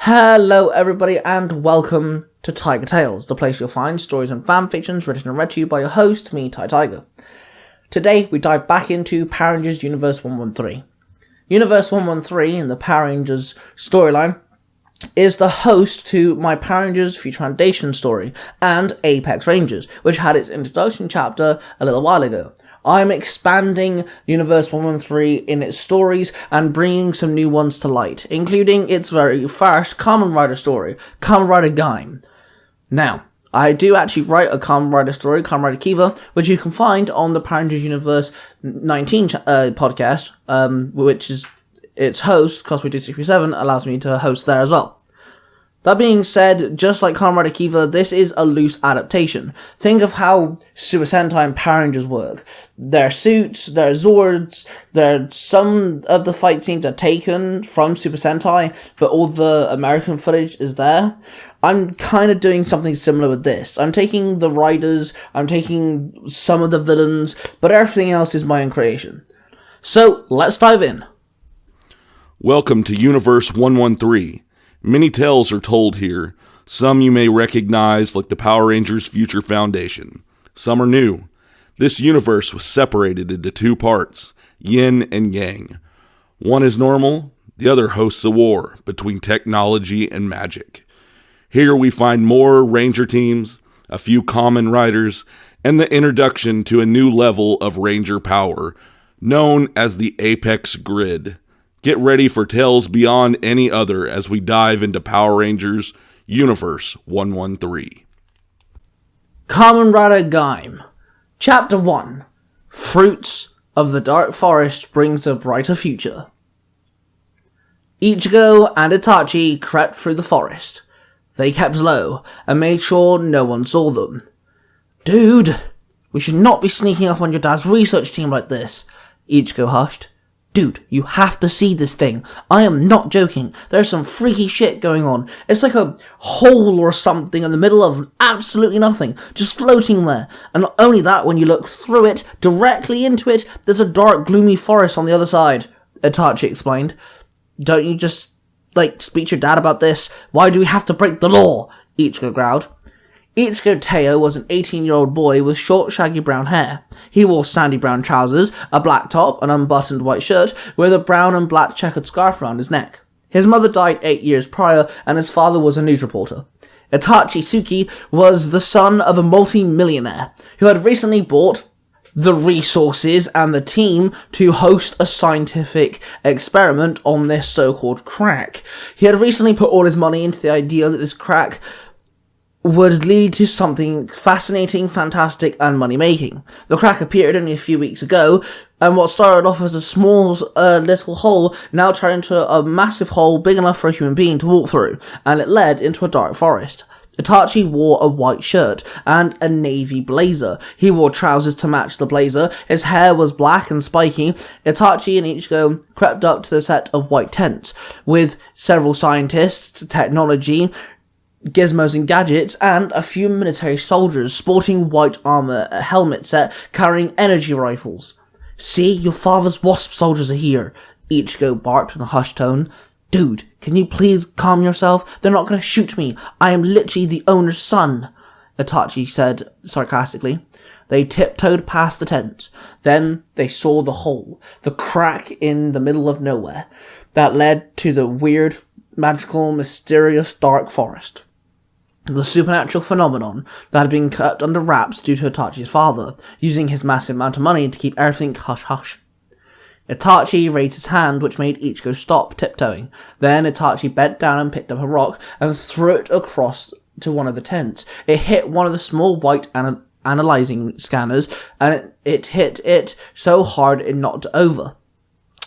Hello everybody and welcome to Tiger Tales, the place you'll find stories and fanfictions written and read to you by your host, me, Tai Tiger. Today we dive back into Power Rangers Universe 113. Universe 113 in the Power Rangers storyline is the host to my Power Rangers Future Foundation story and Apex Rangers, which had its introduction chapter a little while ago. I'm expanding Universe 113 in its stories and bringing some new ones to light, including its very first Kamen Rider story, Kamen Rider Gaim. Now, I do actually write a Kamen Rider story, Kamen Rider Kiva, which you can find on the Power Rangers Universe 19 podcast, which is its host, Cosby267, allows me to host there as well. That being said, just like Kamen Rider Kiva, this is a loose adaptation. Think of how Super Sentai and Power Rangers work. Their suits, their Zords, some of the fight scenes are taken from Super Sentai, but all the American footage is there. I'm kind of doing something similar with this. I'm taking the Riders, I'm taking some of the villains, but everything else is my own creation. So, let's dive in. Welcome to Universe 113. Many tales are told here. Some you may recognize, like the Power Rangers Future Foundation. Some are new. This universe was separated into two parts, yin and yang. One is normal, the other hosts a war between technology and magic. Here we find more Ranger teams, a few Kamen Riders, and the introduction to a new level of Ranger power, known as the Apex Grid. Get ready for tales beyond any other as we dive into Power Rangers Universe 113. Kamen Rider Gaim. Chapter 1. Fruits of the Dark Forest brings a brighter future. Ichigo and Itachi crept through the forest. They kept low and made sure no one saw them. Dude, we should not be sneaking up on your dad's research team like this, Ichigo hushed. Dude, you have to see this thing. I am not joking. There's some freaky shit going on. It's like a hole or something in the middle of absolutely nothing, just floating there. And not only that, when you look through it, directly into it, there's a dark, gloomy forest on the other side, Itachi explained. Don't you just, speak to your dad about this? Why do we have to break the law? Ichigo growled. Ichigo Teo was an 18-year-old boy with short, shaggy brown hair. He wore sandy brown trousers, a black top, an unbuttoned white shirt, with a brown and black checkered scarf around his neck. His mother died 8 years prior, and his father was a news reporter. Itachi Tsuki was the son of a multi-millionaire, who had recently bought the resources and the team to host a scientific experiment on this so-called crack. He had recently put all his money into the idea that this crack would lead to something fascinating, fantastic, and money-making. The crack appeared only a few weeks ago, and what started off as a small little hole now turned into a massive hole big enough for a human being to walk through, and it led into a dark forest. Itachi wore a white shirt and a navy blazer. He wore trousers to match the blazer. His hair was black and spiky. Itachi and Ichigo crept up to the set of white tents, with several scientists, technology, gizmos and gadgets, and a few military soldiers sporting white armor, a helmet set, carrying energy rifles. See, your father's wasp soldiers are here, Ichigo barked in a hushed tone. Dude, can you please calm yourself? They're not going to shoot me. I am literally the owner's son, Itachi said sarcastically. They tiptoed past the tent. Then they saw the hole, the crack in the middle of nowhere, that led to the weird, magical, mysterious dark forest. The supernatural phenomenon that had been kept under wraps due to Itachi's father, using his massive amount of money to keep everything hush-hush. Itachi raised his hand, which made Ichigo stop tiptoeing. Then Itachi bent down and picked up a rock and threw it across to one of the tents. It hit one of the small white analyzing scanners, and it hit it so hard it knocked over,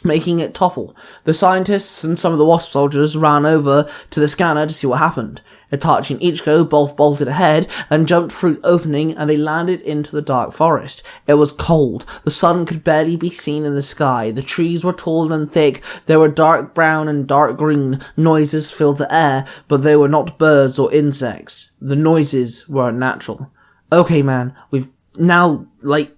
making it topple. The scientists and some of the wasp soldiers ran over to the scanner to see what happened. Itachi and Ichigo both bolted ahead and jumped through the opening, and they landed into the dark forest. It was cold. The sun could barely be seen in the sky. The trees were tall and thick. They were dark brown and dark green. Noises filled the air, but they were not birds or insects. The noises were unnatural. Okay, man, we've now,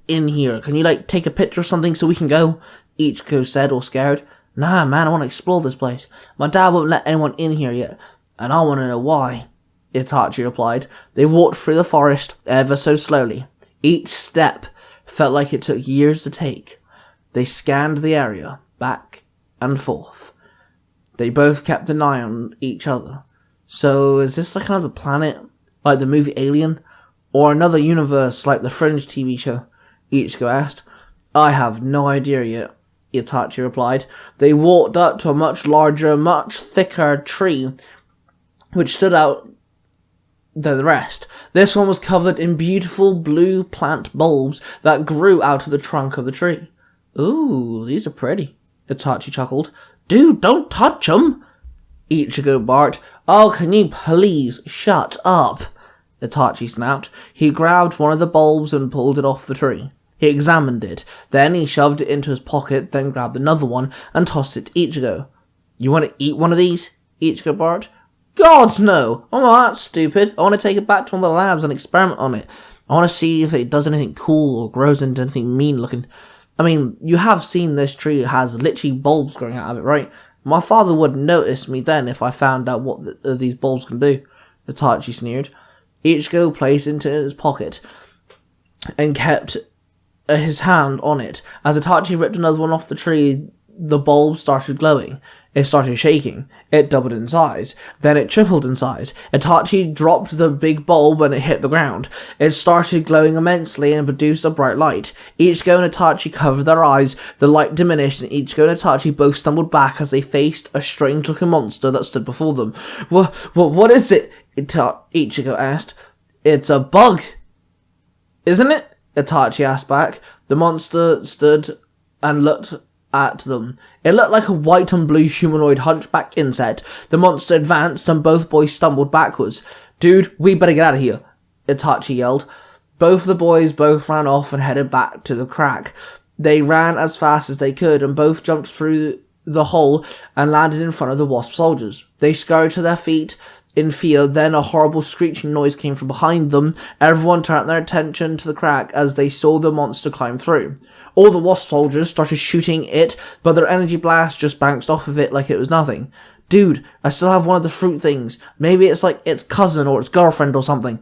in here. Can you, take a picture or something so we can go? Ichigo said, all scared. Nah, man, I want to explore this place. My dad won't let anyone in here yet. And I want to know why, Itachi replied. They walked through the forest ever so slowly. Each step felt like it took years to take. They scanned the area, back and forth. They both kept an eye on each other. So, is this like another planet, like the movie Alien? Or another universe like the Fringe TV show? Ichigo asked. I have no idea yet, Itachi replied. They walked up to a much larger, much thicker tree, which stood out than the rest. This one was covered in beautiful blue plant bulbs that grew out of the trunk of the tree. Ooh, these are pretty, Itachi chuckled. Dude, don't touch 'em, Ichigo barked. Oh, can you please shut up? Itachi snapped. He grabbed one of the bulbs and pulled it off the tree. He examined it. Then he shoved it into his pocket, then grabbed another one and tossed it to Ichigo. You want to eat one of these? Ichigo barked. God, no! I'm not that stupid. I want to take it back to one of the labs and experiment on it. I want to see if it does anything cool or grows into anything mean looking. I mean, you have seen this tree has literally bulbs growing out of it, right? My father would notice me then if I found out what these bulbs can do. Itachi sneered. Ichigo placed it into his pocket and kept his hand on it. As Itachi ripped another one off the tree, the bulb started glowing. It started shaking. It doubled in size. Then it tripled in size. Itachi dropped the big bulb and it hit the ground. It started glowing immensely and produced a bright light. Ichigo and Itachi covered their eyes. The light diminished and Ichigo and Itachi both stumbled back as they faced a strange-looking monster that stood before them. What is it? Ichigo asked. It's a bug, isn't it? Itachi asked back. The monster stood and looked at them. It looked like a white and blue humanoid hunchback insect. The monster advanced and both boys stumbled backwards. Dude, we better get out of here, Itachi yelled. Both the boys ran off and headed back to the crack. They ran as fast as they could and both jumped through the hole and landed in front of the wasp soldiers. They scurried to their feet in fear, then a horrible screeching noise came from behind them. Everyone turned their attention to the crack as they saw the monster climb through. All the wasp soldiers started shooting it, but their energy blast just bounced off of it like it was nothing. Dude, I still have one of the fruit things. Maybe it's like its cousin or its girlfriend or something.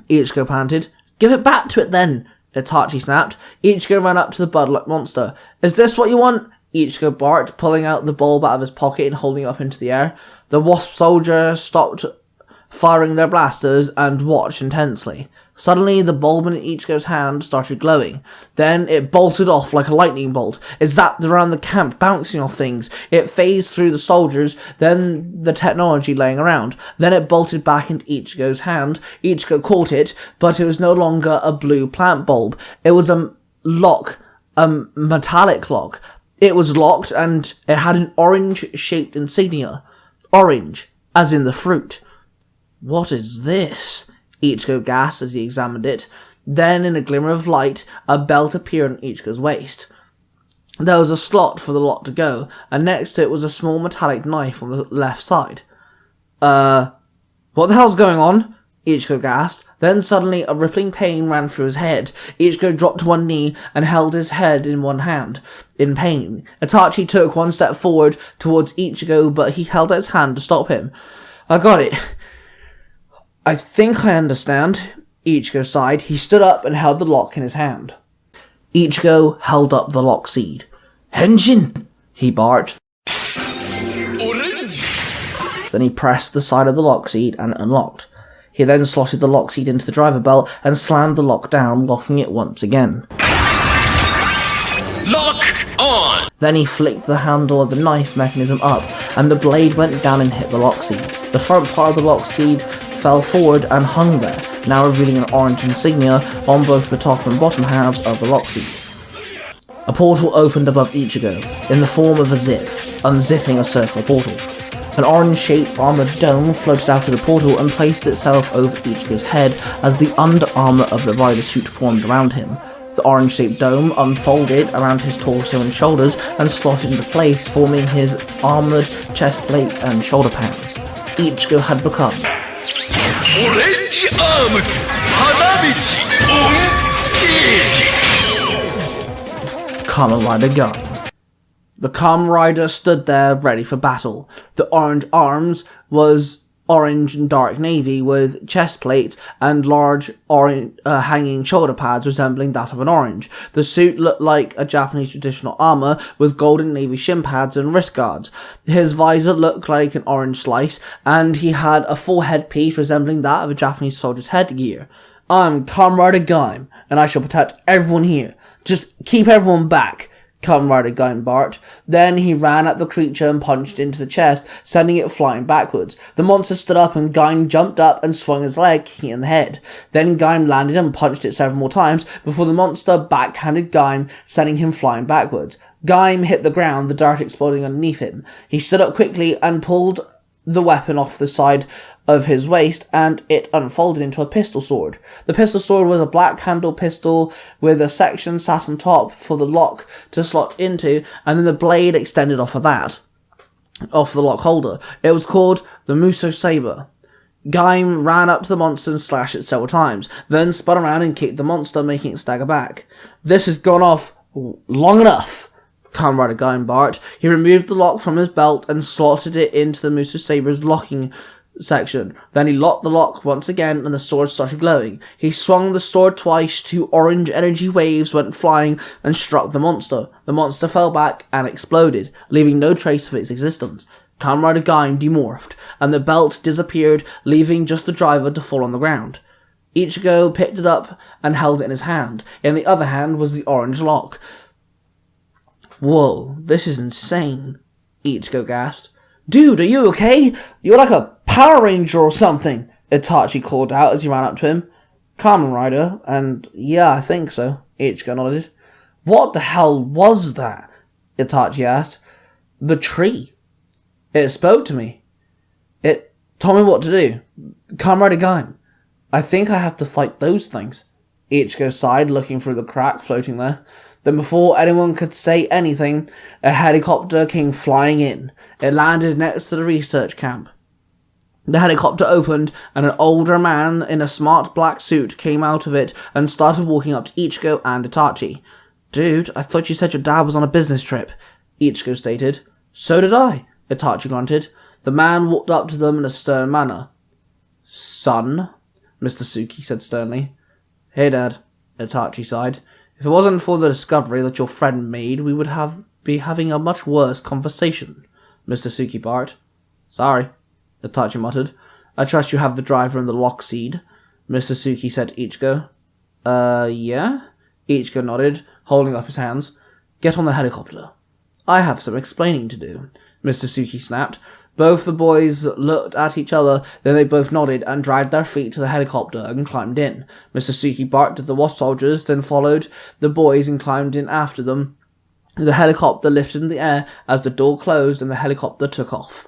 Ichigo panted. Give it back to it then, Itachi snapped. Ichigo ran up to the bud-like monster. Is this what you want? Ichigo barked, pulling out the bulb out of his pocket and holding it up into the air. The wasp soldiers stopped firing their blasters and watched intensely. Suddenly, the bulb in Ichigo's hand started glowing. Then it bolted off like a lightning bolt. It zapped around the camp, bouncing off things. It phased through the soldiers, then the technology laying around. Then it bolted back into Ichigo's hand. Ichigo caught it, but it was no longer a blue plant bulb. It was a lock, a metallic lock. It was locked, and it had an orange-shaped insignia. Orange, as in the fruit. What is this? Ichigo gasped as he examined it. Then, in a glimmer of light, a belt appeared on Ichigo's waist. There was a slot for the lock to go, and next to it was a small metallic knife on the left side. What the hell's going on? Ichigo gasped. Then suddenly a rippling pain ran through his head. Ichigo dropped to one knee and held his head in one hand, in pain. Itachi took one step forward towards Ichigo, but he held out his hand to stop him. I got it. I think I understand, Ichigo sighed. He stood up and held the lock in his hand. Ichigo held up the lock seed. Henshin, he barked. Orange. Then he pressed the side of the lock seed and unlocked. He then slotted the lock seed into the driver belt and slammed the lock down, locking it once again. Lock on! Then he flicked the handle of the knife mechanism up, and the blade went down and hit the lock seed. The front part of the lock seed fell forward and hung there, now revealing an orange insignia on both the top and bottom halves of the lock seed. A portal opened above Ichigo, in the form of a zip, unzipping a circular portal. An orange-shaped armoured dome floated out of the portal and placed itself over Ichigo's head as the under-armour of the rider suit formed around him. The orange-shaped dome unfolded around his torso and shoulders and slotted into place, forming his armoured chest plate and shoulder pads. Ichigo had become Orange Arms Hanabichi on Stage! Kamen Rider Gaim. The Kamen Rider stood there ready for battle. The orange arms was orange and dark navy with chest plates and large orange hanging shoulder pads resembling that of an orange. The suit looked like a Japanese traditional armor with golden navy shin pads and wrist guards. His visor looked like an orange slice, and he had a full headpiece resembling that of a Japanese soldier's headgear. I'm Kamen Rider Gaim, and I shall protect everyone here. Just keep everyone back, Kamen Rider Gaim barked. Then he ran at the creature and punched into the chest, sending it flying backwards. The monster stood up and Gaim jumped up and swung his leg, kicking it in the head. Then Gaim landed and punched it several more times before the monster backhanded Gaim, sending him flying backwards. Gaim hit the ground, the dart exploding underneath him. He stood up quickly and pulled the weapon off the side of his waist, and it unfolded into a pistol sword. The pistol sword was a black-handled pistol with a section sat on top for the lock to slot into, and then the blade extended off of the lock holder. It was called the Muso Saber. Gaim ran up to the monster and slashed it several times, then spun around and kicked the monster, making it stagger back. This has gone off long enough, Kamen Rider Gaim barked. He removed the lock from his belt and slotted it into the Muso Saber's locking section. Then he locked the lock once again and the sword started glowing. He swung the sword twice, 2 orange energy waves went flying and struck the monster. The monster fell back and exploded, leaving no trace of its existence. Kamen Rider Gaim demorphed, and the belt disappeared, leaving just the driver to fall on the ground. Ichigo picked it up and held it in his hand. In the other hand was the orange lock. Whoa, this is insane, Ichigo gasped. Dude, are you okay? You're like a Power Ranger or something, Itachi called out as he ran up to him. Kamen Rider, and yeah, I think so, Ichigo nodded. What the hell was that? Itachi asked. The tree. It spoke to me. It told me what to do. Kamen Rider Gaim. I think I have to fight those things. Ichigo sighed, looking through the crack floating there. Then before anyone could say anything, a helicopter came flying in. It landed next to the research camp. The helicopter opened, and an older man in a smart black suit came out of it and started walking up to Ichigo and Itachi. Dude, I thought you said your dad was on a business trip, Ichigo stated. So did I, Itachi grunted. The man walked up to them in a stern manner. Son, Mr. Suki said sternly. Hey, Dad, Itachi sighed. If it wasn't for the discovery that your friend made, we would be having a much worse conversation, Mr. Suki barked. Sorry, Itachi muttered. I trust you have the driver and the lock seed, Mr. Suki said to Ichigo. Yeah? Ichigo nodded, holding up his hands. Get on the helicopter. I have some explaining to do, Mr. Suki snapped. Both the boys looked at each other, then they both nodded and dragged their feet to the helicopter and climbed in. Mr. Suki barked at the wasp soldiers, then followed the boys and climbed in after them. The helicopter lifted in the air as the door closed and the helicopter took off.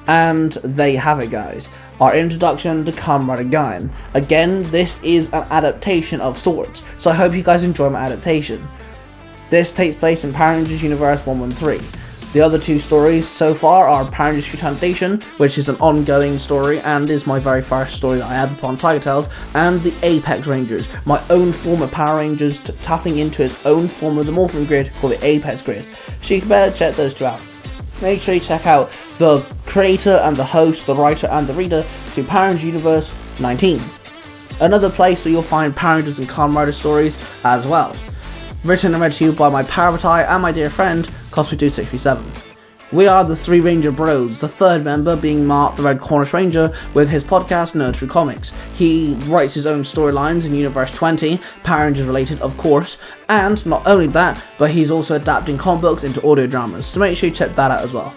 And there you have it, guys. Our introduction to Kamen Rider Gaim. Again, this is an adaptation of sorts, so I hope you guys enjoy my adaptation. This takes place in Power Rangers Universe 113. The other 2 stories so far are Power Rangers Future Foundation, which is an ongoing story and is my very first story that I added upon Tiger Tales, and the Apex Rangers, my own form of Power Rangers tapping into its own form of the Morphin Grid called the Apex Grid. So you can better check those 2 out. Make sure you check out the creator and the host, the writer and the reader to Power Rangers Universe 19. Another place where you'll find Power Rangers and Kamen Rider stories as well. Written and read to you by my Parabatai and my dear friend, Cosby2637. We are the 3 Ranger Bros, the 3rd member being Mark the Red Cornish Ranger with his podcast Nerd Through Comics. He writes his own storylines in Universe 20, Power Rangers related of course, and not only that, but he's also adapting comic books into audio dramas, so make sure you check that out as well.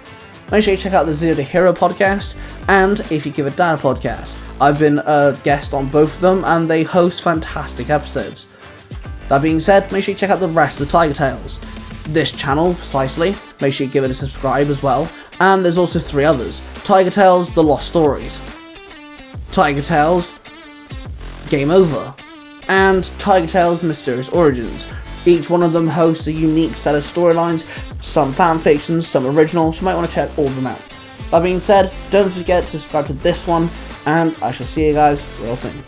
Make sure you check out the Zero to Hero podcast, and If You Give a Dad podcast. I've been a guest on both of them, and they host fantastic episodes. That being said, make sure you check out the rest of Tiger Tales. This channel, precisely, make sure you give it a subscribe as well. And there's also 3 others. Tiger Tales, The Lost Stories. Tiger Tales, Game Over. And Tiger Tales, Mysterious Origins. Each one of them hosts a unique set of storylines, some fanfictions, some original, so you might want to check all of them out. That being said, don't forget to subscribe to this one, and I shall see you guys real soon.